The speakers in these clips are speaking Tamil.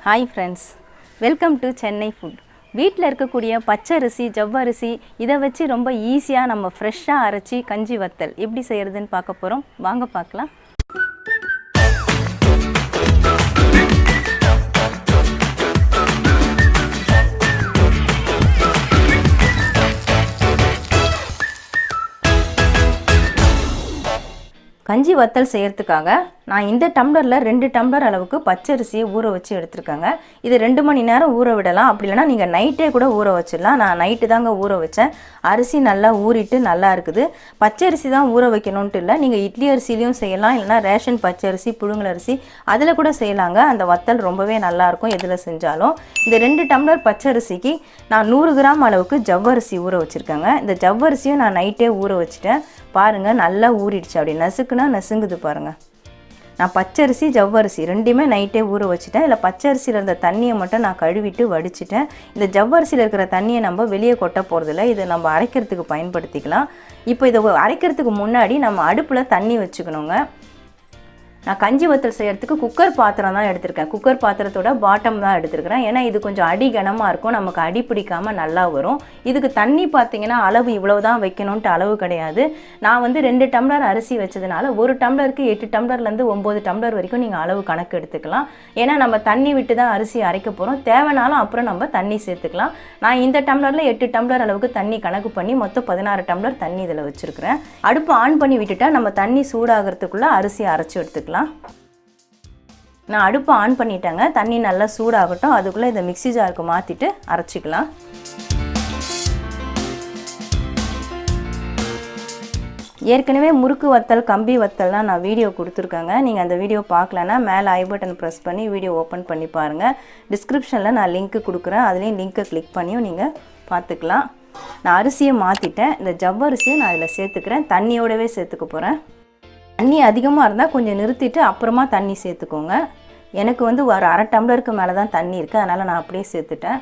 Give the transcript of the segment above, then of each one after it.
Hi friends, welcome to Chennai food. வீட்டில் இருக்கக்கூடிய பச்சரிசி ஜவ்வரிசி இதை வச்சு ரொம்ப ஈஸியாக நம்ம ஃப்ரெஷ்ஷாக அரைச்சி கஞ்சி வத்தல் எப்படி செய்கிறதுன்னு பார்க்க போகிறோம். வாங்க பார்க்கலாம். கஞ்சி வத்தல் செய்கிறதுக்காக நான் இந்த டம்ளரில் 2 டம்ளர் அளவுக்கு பச்சரிசியை ஊற வச்சு எடுத்துருக்கேங்க. இது 2 மணி நேரம் ஊற விடலாம். அப்படி இல்லைனா நீங்கள் நைட்டே கூட ஊற வச்சிடலாம். நான் நைட்டு தாங்க ஊற வச்சேன். அரிசி நல்லா ஊறிட்டு நல்லா இருக்குது. பச்சரிசி தான் ஊற வைக்கணுன்ட்டு இல்லை, நீங்கள் இட்லி அரிசிலையும் செய்யலாம், இல்லைனா ரேஷன் பச்சரிசி புழுங்கல் அரிசி அதில் கூட செய்யலாங்க. அந்த வத்தல் ரொம்பவே நல்லாயிருக்கும் எதில் செஞ்சாலும். இந்த 2 டம்ளர் பச்சரிசிக்கு நான் 100 கிராம் அளவுக்கு ஜவ்வரிசி ஊற வச்சுருக்கேங்க. இந்த ஜவ்வரிசியும் நான் நைட்டே ஊற வச்சுட்டேன். பாருங்கள் நல்லா ஊறிடுச்சு, அப்படி நசுக்குனா நசுங்குது பாருங்கள். நான் பச்சரிசி ஜவ்வரிசி ரெண்டுமே நைட்டே ஊற வச்சுட்டேன். இல்லை பச்சரிசியில் இருந்த தண்ணியை மட்டும் நான் கழுவிட்டு வடிச்சிட்டேன். இந்த ஜவ்வரிசியில் இருக்கிற தண்ணியை நம்ம வெளியே கொட்ட போகிறதில்ல, இதை நம்ம அரைக்கிறதுக்கு பயன்படுத்திக்கலாம். இப்போ இதை அரைக்கிறதுக்கு முன்னாடி நம்ம அடுப்பில் தண்ணி வச்சுக்கணுங்க. நான் கஞ்சி வத்தல் செய்கிறதுக்கு குக்கர் பாத்திரம் தான் எடுத்திருக்கேன். குக்கர் பாத்திரத்தோட பாட்டம் தான் எடுத்துருக்கிறேன். ஏன்னா இது கொஞ்சம் அடி கனமாக இருக்கும், நமக்கு அடி பிடிக்காமல் நல்லா வரும். இதுக்கு தண்ணி பார்த்திங்கன்னா அளவு இவ்வளோ தான் வைக்கணுன்ட்டு அளவு கிடையாது. நான் வந்து 2 டம்ளர் அரிசி வச்சதுனால 1 டம்ளருக்கு 8 டம்ளர்லேருந்து 9 டம்ளர் வரைக்கும் நீங்கள் அளவு கணக்கு எடுத்துக்கலாம். ஏன்னா நம்ம தண்ணி விட்டு தான் அரிசி அரைக்க போகிறோம். தேவைனாலும் அப்புறம் நம்ம தண்ணி சேர்த்துக்கலாம். நான் இந்த டம்ளரில் 8 டம்ளர் அளவுக்கு தண்ணி கணக்கு பண்ணி மொத்தம் 16 டம்ளர் தண்ணி இதில் வச்சுருக்கிறேன். அடுப்பு ஆன் பண்ணி விட்டுட்டா நம்ம தண்ணி சூடாகிறதுக்குள்ளே அரிசி அரைச்சி எடுத்துக்கலாம். நான் அடுப்பு ஆன் பண்ணிட்டேங்க. தண்ணி நல்லா சூடாகட்டும். அதுக்குள்ளே இதை மிக்ஸி ஜாருக்கு மாற்றிட்டு அரைச்சிக்கலாம். ஏற்கனவே முறுக்கு வத்தல் கம்பி வத்தல்லாம் நான் வீடியோ கொடுத்துருக்கேங்க. நீங்கள் அந்த வீடியோ பார்க்கலன்னா மேலே ஐ பட்டன் ப்ரெஸ் பண்ணி வீடியோ ஓப்பன் பண்ணி பாருங்கள். டிஸ்கிரிப்ஷனில் நான் லிங்க்கு கொடுக்குறேன், அதுலேயும் லிங்க்கை கிளிக் பண்ணியும் நீங்கள் பார்த்துக்கலாம். நான் அரிசியை மாற்றிட்டேன். இந்த ஜவ்வரிசியை நான் அதில் சேர்த்துக்கிறேன். தண்ணியோடவே சேர்த்துக்க போகிறேன். தண்ணி அதிகமாக இருந்தால் கொஞ்சம் நிறுத்திட்டு அப்புறமா தண்ணி சேர்த்துக்கோங்க. எனக்கு வந்து ஒரு அரை டம்ளருக்கு மேலே தான் தண்ணி இருக்குது, அதனால் நான் அப்படியே சேர்த்துட்டேன்.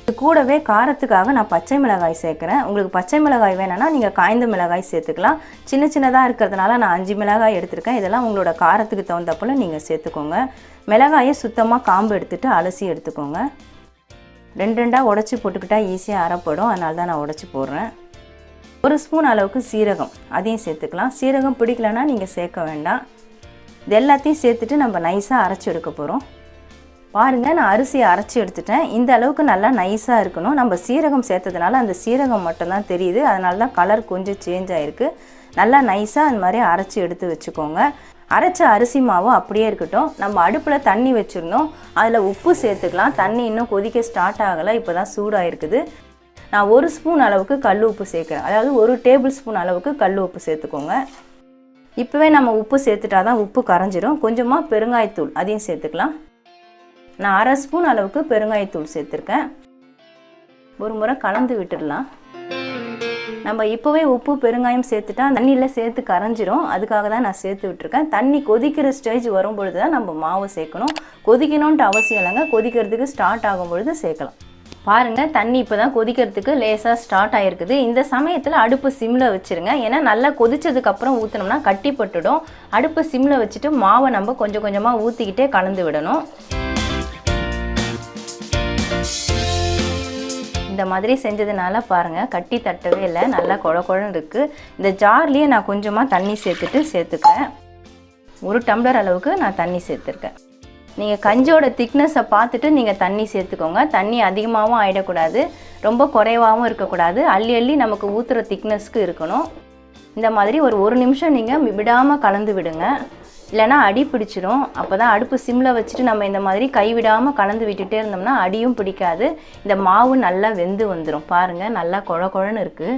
இது கூடவே காரத்துக்காக நான் பச்சை மிளகாய் சேர்க்குறேன். உங்களுக்கு பச்சை மிளகாய் வேணும்னா நீங்கள் காய்ந்த மிளகாய் சேர்த்துக்கலாம். சின்ன சின்னதாக இருக்கிறதுனால நான் 5 மிளகாய் எடுத்திருக்கேன். இதெல்லாம் உங்களோட காரத்துக்கு தகுந்தப்போல் நீங்கள் சேர்த்துக்கோங்க. மிளகாயை சுத்தமாக காம்பு எடுத்துகிட்டு அலசி எடுத்துக்கோங்க. 2 உடச்சி போட்டுக்கிட்டால் ஈஸியாக அரைப்படும், அதனால தான் நான் உடச்சி போடுறேன். 1 ஸ்பூன் அளவுக்கு சீரகம், அதையும் சேர்த்துக்கலாம். சீரகம் பிடிக்கலன்னா நீங்கள் சேர்க்க வேண்டாம். இது எல்லாத்தையும் சேர்த்துட்டு நம்ம நைஸாக அரைச்சி எடுக்க போகிறோம். பாருங்கள், நான் அரிசியை அரைச்சி எடுத்துட்டேன். இந்த அளவுக்கு நல்லா நைஸாக இருக்கணும். நம்ம சீரகம் சேர்த்ததுனால அந்த சீரகம் மட்டும்தான் தெரியுது, அதனால தான் கலர் கொஞ்சம் சேஞ்ச் ஆகிருக்கு. நல்லா நைஸாக அந்த மாதிரி அரைச்சி எடுத்து வச்சுக்கோங்க. அரைச்ச அரிசி மாவு அப்படியே இருக்கட்டும். நம்ம அடுப்பில் தண்ணி வச்சுருந்தோம், அதில் உப்பு சேர்த்துக்கலாம். தண்ணி இன்னும் கொதிக்க ஸ்டார்ட் ஆகலை, இப்போ தான் சூடாக இருக்குது. நான் 1 ஸ்பூன் அளவுக்கு கல் உப்பு சேர்க்குறேன். அதாவது 1 டேபிள் ஸ்பூன் அளவுக்கு கல் உப்பு சேர்த்துக்கோங்க. இப்போவே நம்ம உப்பு சேர்த்துட்டா தான் உப்பு கரைஞ்சிரும். கொஞ்சமாக பெருங்காயத்தூள், அதையும் சேர்த்துக்கலாம். நான் 1/2 ஸ்பூன் அளவுக்கு பெருங்காயத்தூள் சேர்த்துருக்கேன். ஒரு முறை கலந்து விட்டுடலாம். நம்ம இப்போவே உப்பு பெருங்காயம் சேர்த்துட்டா தண்ணியில் சேர்த்து கரைஞ்சிரும், அதுக்காக தான் நான் சேர்த்து விட்டுருக்கேன். தண்ணி கொதிக்கிற ஸ்டேஜ் வரும்பொழுது தான் நம்ம மாவு சேர்க்கணும். கொதிக்கணுன்ட்டு அவசியம் இல்லைங்க, கொதிக்கிறதுக்கு ஸ்டார்ட் ஆகும் பொழுது சேர்க்கலாம். பாருங்கள், தண்ணி இப்போ தான் கொதிக்கிறதுக்கு லேசாக ஸ்டார்ட் ஆகிருக்குது. இந்த சமயத்தில் அடுப்பு சிம்மில் வச்சுருங்க. ஏன்னா நல்லா கொதித்ததுக்கப்புறம் ஊற்றினோம்னா கட்டி பட்டுடும். அடுப்பு சிம்மில் வச்சுட்டு மாவை நம்ம கொஞ்சம் கொஞ்சமாக ஊற்றிக்கிட்டே கலந்து விடணும். இந்த மாதிரி செஞ்சதுனால பாருங்கள் கட்டி தட்டவே இல்லை, நல்லா குழ குழன்னு இருக்குது. இந்த ஜார்லேயே நான் கொஞ்சமாக தண்ணி சேர்த்துக்கிறேன். 1 டம்ளர் அளவுக்கு நான் தண்ணி சேர்த்துருக்கேன். நீங்கள் கஞ்சியோட திக்னஸை பார்த்துட்டு நீங்கள் தண்ணி சேர்த்துக்கோங்க. தண்ணி அதிகமாகவும் ஆகிடக்கூடாது, ரொம்ப குறைவாகவும் இருக்கக்கூடாது. அள்ளி அள்ளி நமக்கு ஊற்றுற திக்னஸ்க்கு இருக்கணும். இந்த மாதிரி ஒரு நிமிஷம் நீங்கள் விடாமல் கலந்து விடுங்க, இல்லைனா அடி பிடிச்சிடும். அப்போ தான் அடுப்பு சிம்மில் வச்சுட்டு நம்ம இந்த மாதிரி கைவிடாமல் கலந்து விட்டுட்டே இருந்தோம்னா அடியும் பிடிக்காது. இந்த மாவு நல்லா வெந்து வந்துடும். பாருங்கள், நல்லா குழ குழன்னு இருக்குது.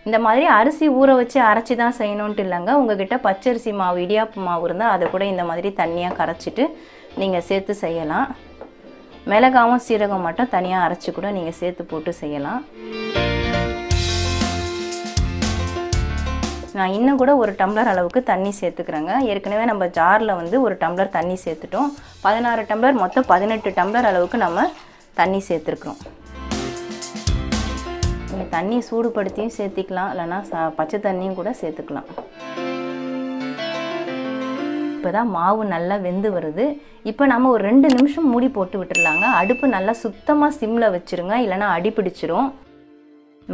இந்த மாதிரி அரிசி ஊற வச்சு அரைச்சி தான் செய்யணுன்ட்டு இல்லைங்க. உங்கள்கிட்ட பச்சரிசி மாவு இடியாப்பு மாவு இருந்தால் அதை கூட இந்த மாதிரி தண்ணியாக கரைச்சிட்டு நீங்கள் சேர்த்து செய்யலாம். மிளகாவும் சீரகம் மட்டும் தனியாக அரைச்சி கூட நீங்கள் சேர்த்து போட்டு செய்யலாம். நான் இன்னும் கூட 1 டம்ளர் அளவுக்கு தண்ணி சேர்த்துக்கிறேங்க. ஏற்கனவே நம்ம ஜாரில் வந்து 1 டம்ளர் தண்ணி சேர்த்துட்டோம். 16 டம்ளர் மொத்தம் 18 டம்ளர் அளவுக்கு நம்ம தண்ணி சேர்த்துருக்குறோம். நீங்கள் தண்ணி சூடுபடுத்தியும் சேர்த்திக்கலாம், இல்லைனா பச்சை தண்ணியும் கூட சேர்த்துக்கலாம். இப்போ தான் மாவு நல்லா வெந்து வருது. இப்போ நம்ம ஒரு 2 நிமிஷம் மூடி போட்டு விட்டுடலாங்க. அடுப்பு நல்லா சுத்தமாக சிம்மில் வச்சுருங்க, இல்லைனா அடி பிடிச்சிரும்.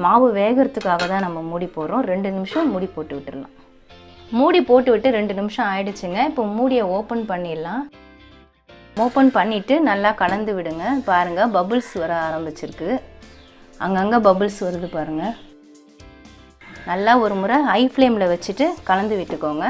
மாவு வேகிறதுக்காக தான் நம்ம மூடி போடுறோம். 2 நிமிஷம் மூடி போட்டு விட்டுடலாம். மூடி போட்டு விட்டு 2 நிமிஷம் ஆயிடுச்சுங்க. இப்போ மூடியை ஓப்பன் பண்ணிடலாம். ஓப்பன் பண்ணிவிட்டு நல்லா கலந்து விடுங்க. பாருங்கள் பபுள்ஸ் வர ஆரம்பிச்சிருக்கு. அங்கங்கே பபுள்ஸ் வருது பாருங்கள். நல்லா ஒரு முறை ஹை ஃப்ளேமில் வச்சுட்டு கலந்து விட்டுக்கோங்க.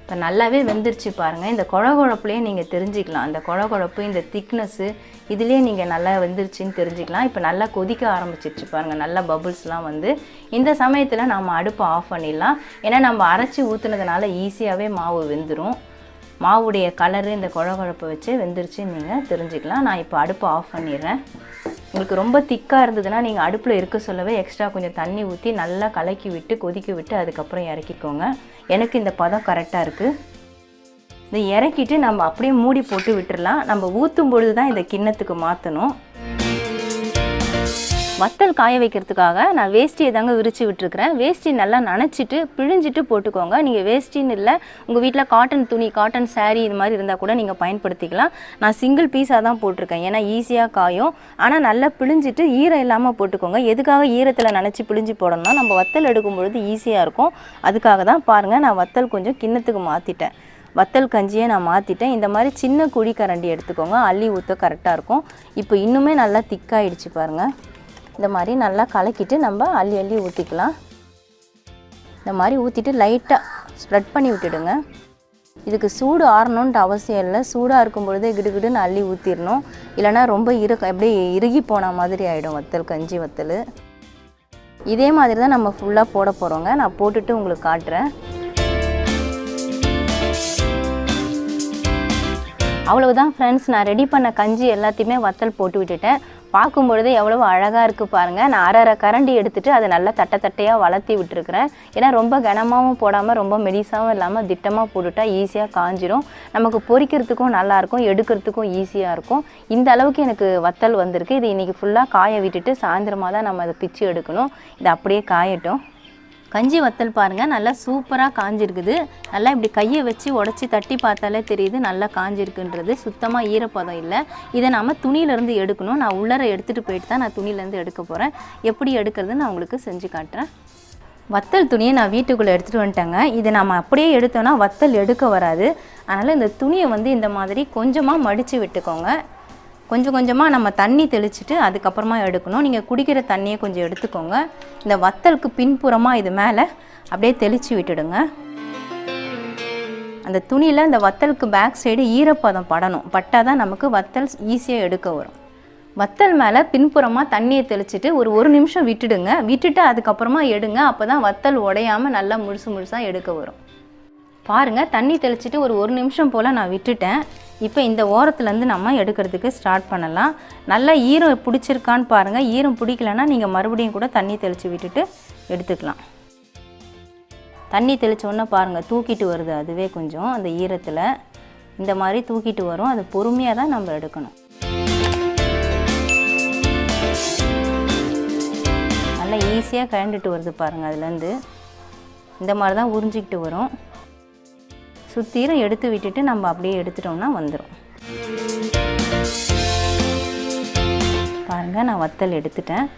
இப்போ நல்லாவே வெந்துருச்சு பாருங்கள். இந்த குழகுழப்புலேயே நீங்கள் தெரிஞ்சிக்கலாம். அந்த குழகுழப்பு, இந்த திக்னஸ்ஸு இதுலேயே நீங்கள் நல்லா வெந்துருச்சின்னு தெரிஞ்சிக்கலாம். இப்போ நல்லா கொதிக்க ஆரம்பிச்சிருச்சு பாருங்கள். நல்லா பபுள்ஸ்லாம் வந்து இந்த சமயத்தில் நம்ம அடுப்பை ஆஃப் பண்ணிடலாம். ஏன்னா நம்ம அரைச்சி ஊற்றுனதுனால ஈஸியாகவே மாவு வெந்துடும். மாவுடைய கலரு இந்த குழகுழப்பை வச்சு வெந்துருச்சுன்னு நீங்கள் தெரிஞ்சுக்கலாம். நான் இப்போ அடுப்பை ஆஃப் பண்ணிடுறேன். உங்களுக்கு ரொம்ப திக்காக இருந்ததுன்னா நீங்கள் அடுப்பில் இருக்க சொல்லவே எக்ஸ்ட்ரா கொஞ்சம் தண்ணி ஊற்றி நல்லா கலக்கி விட்டு கொதிக்க விட்டு அதுக்கப்புறம் இறக்கிக்கோங்க. எனக்கு இந்த பதம் கரெக்டாக இருக்குது. இதை இறக்கிட்டு நம்ம அப்படியே மூடி போட்டு விட்டுடலாம். நம்ம ஊற்றும் பொழுது தான் இந்த கிண்ணத்துக்கு மாற்றணும். வத்தல் காய வைக்கிறதுக்காக நான் வேஷ்டியை தாங்க விரித்து விட்டுருக்கிறேன். வேஷ்டி நல்லா நனைச்சிட்டு பிழிஞ்சிட்டு போட்டுக்கோங்க. நீங்கள் வேஷ்டின்னு இல்லை, உங்கள் வீட்டில் காட்டன் துணி, காட்டன் சாரீ இது மாதிரி இருந்தால் கூட நீங்கள் பயன்படுத்திக்கலாம். நான் சிங்கிள் பீஸாக தான் போட்டிருக்கேன், ஏன்னா ஈஸியாக காயும். ஆனால் நல்லா பிழிஞ்சிட்டு ஈரம் இல்லாமல் போட்டுக்கோங்க. எதுக்காக ஈரத்தில் நனைச்சி பிழிஞ்சு போடணும்னா நம்ம வத்தல் எடுக்கும் பொழுது ஈஸியாக இருக்கும். அதுக்காக தான் பாருங்கள், நான் வத்தல் கொஞ்சம் கிண்ணத்துக்கு மாற்றிட்டேன். வத்தல் கஞ்சியை நான் மாற்றிட்டேன். இந்த மாதிரி சின்ன குழி கரண்டி எடுத்துக்கோங்க, அள்ளி ஊற்ற கரெக்டாக இருக்கும். இப்போ இன்னுமே நல்லா திக்காயிடுச்சு பாருங்கள். இந்த மாதிரி நல்லா கலக்கிட்டு நம்ம அள்ளி அள்ளி ஊற்றிக்கலாம். இந்த மாதிரி ஊற்றிட்டு லைட்டாக ஸ்ப்ரெட் பண்ணி விட்டுடுங்க. இதுக்கு சூடு ஆறணுன்ட்டு அவசியம் இல்லை. சூடாக இருக்கும் பொழுதே கிடுகிடுன்னு அள்ளி ஊற்றிடணும். இல்லைனா ரொம்ப அப்படியே இறுகி போன மாதிரி ஆகிடும் வத்தல், கஞ்சி வத்தல். இதே மாதிரி தான் நம்ம ஃபுல்லாக போட போகிறோங்க. நான் போட்டுட்டு உங்களுக்கு காட்டுறேன். அவ்வளவுதான் ஃப்ரெண்ட்ஸ், நான் ரெடி பண்ண கஞ்சி எல்லாத்தையுமே வத்தல் போட்டு விட்டுட்டேன். பார்க்கும்பொழுது எவ்வளோ அழகாக இருக்குது பாருங்கள். நான் அரை கரண்டி எடுத்துகிட்டு அதை நல்லா தட்டையாக வளர்த்தி விட்டுருக்குறேன். ஏன்னா ரொம்ப கனமாகவும் போடாமல் ரொம்ப மெலிசாகவும் இல்லாமல் திட்டமாக போட்டுட்டா ஈஸியாக காஞ்சிரும். நமக்கு பொரிக்கிறதுக்கும் நல்லாயிருக்கும், எடுக்கிறதுக்கும் ஈஸியாக இருக்கும். இந்த அளவுக்கு எனக்கு வத்தல் வந்திருக்கு. இது இன்றைக்கி ஃபுல்லாக காய விட்டுட்டு சாயந்தரமாக தான் நம்ம அதை பிச்சு எடுக்கணும். இது அப்படியே காயட்டும். கஞ்சி வத்தல் பாருங்கள் நல்லா சூப்பராக காஞ்சிருக்குது. நல்லா இப்படி கையை வச்சு உடச்சி தட்டி பார்த்தாலே தெரியுது நல்லா காஞ்சிருக்குன்றது. சுத்தமாக ஈரப்பதம் இல்லை. இதை நம்ம துணியிலேருந்து எடுக்கணும். நான் உள்ளர எடுத்துகிட்டு போயிட்டு தான் நான் துணியிலேருந்து எடுக்க போகிறேன். எப்படி எடுக்கிறதுன்னு நான் உங்களுக்கு செஞ்சு காட்டுறேன். வத்தல் துணியை நான் வீட்டுக்குள்ளே எடுத்துகிட்டு வந்துட்டேங்க. இதை நம்ம அப்படியே எடுத்தோன்னா வத்தல் எடுக்க வராது. அதனால் இந்த துணியை வந்து இந்த மாதிரி கொஞ்சமாக மடித்து விட்டுக்கோங்க. கொஞ்சம் கொஞ்சமாக நம்ம தண்ணி தெளிச்சுட்டு அதுக்கப்புறமா எடுக்கணும். நீங்கள் குடிக்கிற தண்ணியை கொஞ்சம் எடுத்துக்கோங்க. இந்த வத்தலுக்கு பின்புறமாக இது மேலே அப்படியே தெளித்து விட்டுடுங்க. அந்த துணியில் இந்த வத்தலுக்கு பேக் சைடு ஈரப்பதம் படணும். பட்டால் தான் நமக்கு வத்தல் ஈஸியாக எடுக்க வரும். வத்தல் மேலே பின்புறமாக தண்ணியை தெளிச்சுட்டு ஒரு நிமிஷம் விட்டுடுங்க. விட்டுட்டு அதுக்கப்புறமா எடுங்க. அப்போ தான் வத்தல் உடையாமல் நல்லா முழுசாக எடுக்க வரும். பாருங்கள், தண்ணி தெளிச்சுட்டு ஒரு நிமிஷம் போல் நான் விட்டுட்டேன். இப்போ இந்த ஓரத்துலேருந்து நம்ம எடுக்கிறதுக்கு ஸ்டார்ட் பண்ணலாம். நல்லா ஈரம் பிடிச்சிருக்கான்னு பாருங்கள். ஈரம் பிடிக்கலன்னா நீங்கள் மறுபடியும் கூட தண்ணி தெளித்து விட்டுட்டு எடுத்துக்கலாம். தண்ணி தெளித்தோன்னே பாருங்கள் தூக்கிட்டு வருது. அதுவே கொஞ்சம் அந்த ஈரத்தில் இந்த மாதிரி தூக்கிட்டு வரும். அது பொறுமையாக தான் நம்ம எடுக்கணும். நல்லா ஈஸியாக கழண்டுட்டு வருது பாருங்கள். அதுலேருந்து இந்த மாதிரி தான் உறிஞ்சிக்கிட்டு வரும். சுத்தீரம் எடுத்து விட்டுட்டு நம்ம அப்படியே எடுத்துட்டோம்னா வந்துடும். பாருங்கள், நான் வத்தல் எடுத்துட்டேன்.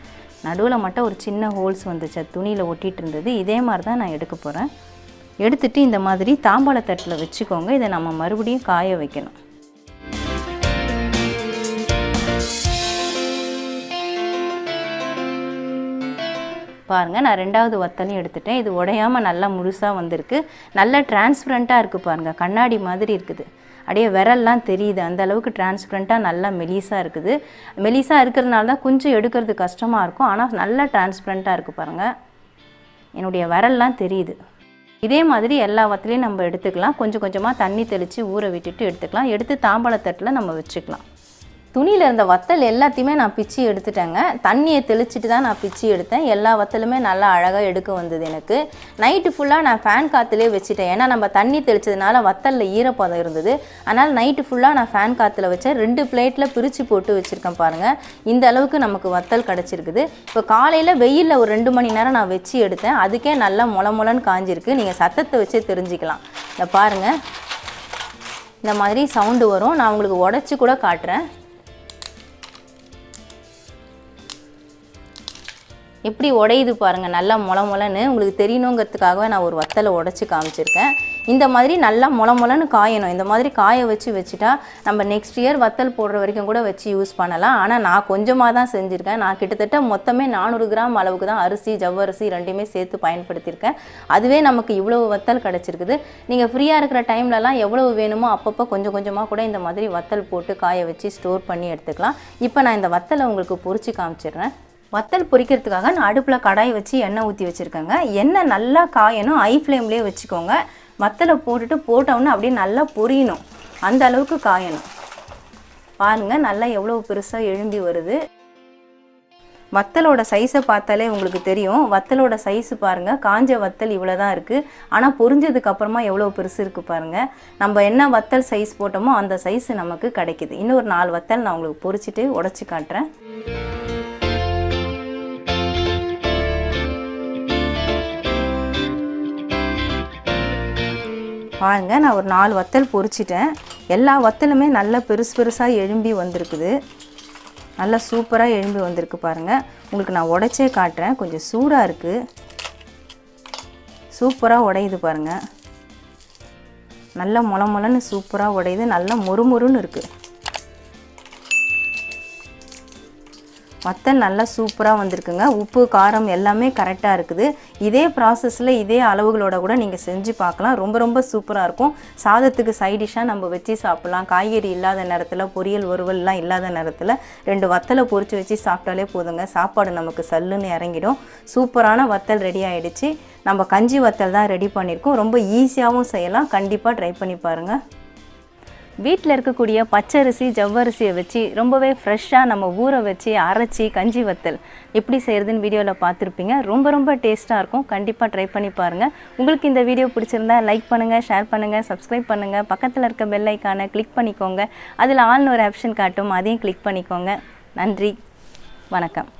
நடுவில் மட்டும் ஒரு சின்ன ஹோல்ஸ் வந்துச்சு, துணியில் ஒட்டிகிட்டு இருந்தது. இதே மாதிரி தான் நான் எடுக்க போகிறேன். எடுத்துகிட்டு இந்த மாதிரி தாம்பாளத்தட்டில் வச்சுக்கோங்க. இதை நம்ம மறுபடியும் காய வைக்கணும். பாருங்கள், நான் 2வது வத்தலையும் எடுத்துட்டேன். இது உடையாமல் நல்லா முழுசாக வந்திருக்கு. நல்லா டிரான்ஸ்பரண்ட்டாக இருக்குது பாருங்கள். கண்ணாடி மாதிரி இருக்குது. அப்படியே விரல்லாம் தெரியுது. அந்த அளவுக்கு டிரான்ஸ்பரண்ட்டாக நல்லா மெலிசாக இருக்குது. மெலிசாக இருக்கிறதுனால தான் கொஞ்சம் எடுக்கிறது கஷ்டமாக இருக்கும். ஆனால் நல்லா டிரான்ஸ்பரண்ட்டாக இருக்குது பாருங்கள். என்னுடைய விரல்லாம் தெரியுது. இதே மாதிரி எல்லா வத்தலையும் நம்ம எடுத்துக்கலாம். கொஞ்சம் கொஞ்சமாக தண்ணி தெளித்து ஊற விட்டுட்டு எடுத்துக்கலாம். எடுத்து தாம்பாளத்தட்டில் நம்ம வச்சுக்கலாம். துணியில் இருந்த வத்தல் எல்லாத்தையுமே நான் பிச்சு எடுத்துட்டேங்க. தண்ணியை தெளிச்சிட்டு தான் நான் பிச்சு எடுத்தேன். எல்லா வத்தலுமே நல்லா அழகாக எடுக்க வந்தது எனக்கு. நைட்டு ஃபுல்லாக நான் ஃபேன் காற்றுலேயே வச்சுட்டேன். ஏன்னா நம்ம தண்ணி தெளிச்சதுனால வத்தலில் ஈரப்பதம் இருந்தது. அதனால் நைட்டு ஃபுல்லாக நான் ஃபேன் காற்றுல வச்சேன். 2 பிளேட்டில் பிரித்து போட்டு வச்சுருக்கேன் பாருங்கள். இந்த அளவுக்கு நமக்கு வத்தல் கிடச்சிருக்குது. இப்போ காலையில் வெயிலில் ஒரு 2 மணி நேரம் நான் வச்சு எடுத்தேன். அதுக்கே நல்லா மொளன்னு காஞ்சிருக்கு. நீங்கள் சத்தத்தை வச்சே தெரிஞ்சுக்கலாம். இந்த பாருங்கள், இந்த மாதிரி சவுண்டு வரும். நான் உங்களுக்கு உடச்சி கூட காட்டுறேன். எப்படி உடையுது பாருங்கள், நல்லா மொளன்னு. உங்களுக்கு தெரியணுங்கிறதுக்காகவே நான் ஒரு வத்தலை உடச்சி காமிச்சிருக்கேன். இந்த மாதிரி நல்லா மொளன்னு காயணும். இந்த மாதிரி காய வச்சுட்டா நம்ம நெக்ஸ்ட் இயர் வத்தல் போடுற வரைக்கும் கூட வச்சு யூஸ் பண்ணலாம். ஆனால் நான் கொஞ்சமாக தான் செஞ்சுருக்கேன். நான் கிட்டத்தட்ட மொத்தமே 400 கிராம் அளவுக்கு தான் அரிசி ஜவ்வரிசி ரெண்டுமே சேர்த்து பயன்படுத்தியிருக்கேன். அதுவே நமக்கு இவ்வளவு வத்தல் கிடச்சிருக்குது. நீங்கள் ஃப்ரீயாக இருக்கிற டைம்லலாம் எவ்வளவு வேணுமோ அப்பப்போ கொஞ்சம் கொஞ்சமாக கூட இந்த மாதிரி வத்தல் போட்டு காய வச்சு ஸ்டோர் பண்ணி எடுத்துக்கலாம். இப்போ நான் இந்த வத்தலை உங்களுக்கு பொரிச்சு காமிச்சிடுறேன். வத்தல் பொரிக்கிறதுக்காக நான் அடுப்பில் கடாய் வச்சு எண்ணெய் ஊற்றி வச்சுருக்கேங்க. எண்ணெய் நல்லா காயணும். ஹை ஃப்ளேம்லேயே வச்சுக்கோங்க. வத்தலை போட்டோம்னா அப்படியே நல்லா பொரியணும். அந்த அளவுக்கு காயணும். பாருங்கள், நல்லா எவ்வளோ பெருசாக எழும்பி வருது. வத்தலோட சைஸை பார்த்தாலே உங்களுக்கு தெரியும். வத்தலோட சைஸு பாருங்கள், காஞ்ச வத்தல் இவ்வளோ தான் இருக்குது. ஆனால் பொரிஞ்சதுக்கப்புறமா எவ்வளோ பெருசு இருக்குது பாருங்கள். நம்ம என்ன வத்தல் சைஸ் போட்டோமோ அந்த சைஸு நமக்கு கிடைக்கிது. இன்னும் ஒரு 4 வத்தல் நான் உங்களுக்கு பொரிச்சிட்டு உடச்சி காட்டுறேன். பாருங்கள், நான் ஒரு 4 வத்தல் பொரிச்சிட்டேன். எல்லா வத்தலுமே நல்லா பெருசாக எழும்பி வந்திருக்குது. நல்லா சூப்பராக எழும்பி வந்திருக்கு பாருங்கள். உங்களுக்கு நான் உடைச்சே காட்டுறேன். கொஞ்சம் சூடாக இருக்குது. சூப்பராக உடையுது பாருங்கள். நல்லா மொளன்னு சூப்பராக உடையுது. நல்லா மொறுன்னு இருக்குது. வத்தல் நல்லா சூப்பராக வந்திருக்குங்க. உப்பு காரம் எல்லாமே கரெக்டாக இருக்குது. இதே ப்ராசஸில் இதே அளவுகளோட கூட நீங்கள் செஞ்சு பார்க்கலாம். ரொம்ப சூப்பராக இருக்கும். சாதத்துக்கு சைடிஷாக நம்ம வச்சு சாப்பிட்லாம். காய்கறி இல்லாத நேரத்தில், பொரியல் வறுவல்லாம் இல்லாத நேரத்தில் 2 வத்தலை பொரித்து வச்சு சாப்பிட்டாலே போதுங்க. சாப்பாடு நமக்கு சல்லுன்னு இறங்கிடும். சூப்பரான வத்தல் ரெடி ஆகிடுச்சு. நம்ம கஞ்சி வத்தல் தான் ரெடி பண்ணியிருக்கோம். ரொம்ப ஈஸியாகவும் செய்யலாம். கண்டிப்பாக ட்ரை பண்ணி பாருங்கள். வீட்டில் இருக்கக்கூடிய பச்சரிசி ஜவ்வரிசியை வச்சு ரொம்பவே ஃப்ரெஷ்ஷாக நம்ம ஊற வச்சு அரைச்சி கஞ்சி வத்தல் எப்படி செய்கிறதுன்னு வீடியோவில் பார்த்துருப்பீங்க. ரொம்ப டேஸ்ட்டாக இருக்கும். கண்டிப்பாக ட்ரை பண்ணி பாருங்கள். உங்களுக்கு இந்த வீடியோ பிடிச்சிருந்தா லைக் பண்ணுங்கள், ஷேர் பண்ணுங்கள், சப்ஸ்கிரைப் பண்ணுங்கள். பக்கத்தில் இருக்க பெல் ஐக்கானை கிளிக் பண்ணிக்கோங்க. அதில் ஆல்னு ஒரு ஆப்ஷன் காட்டும், அதையும் கிளிக் பண்ணிக்கோங்க. நன்றி, வணக்கம்.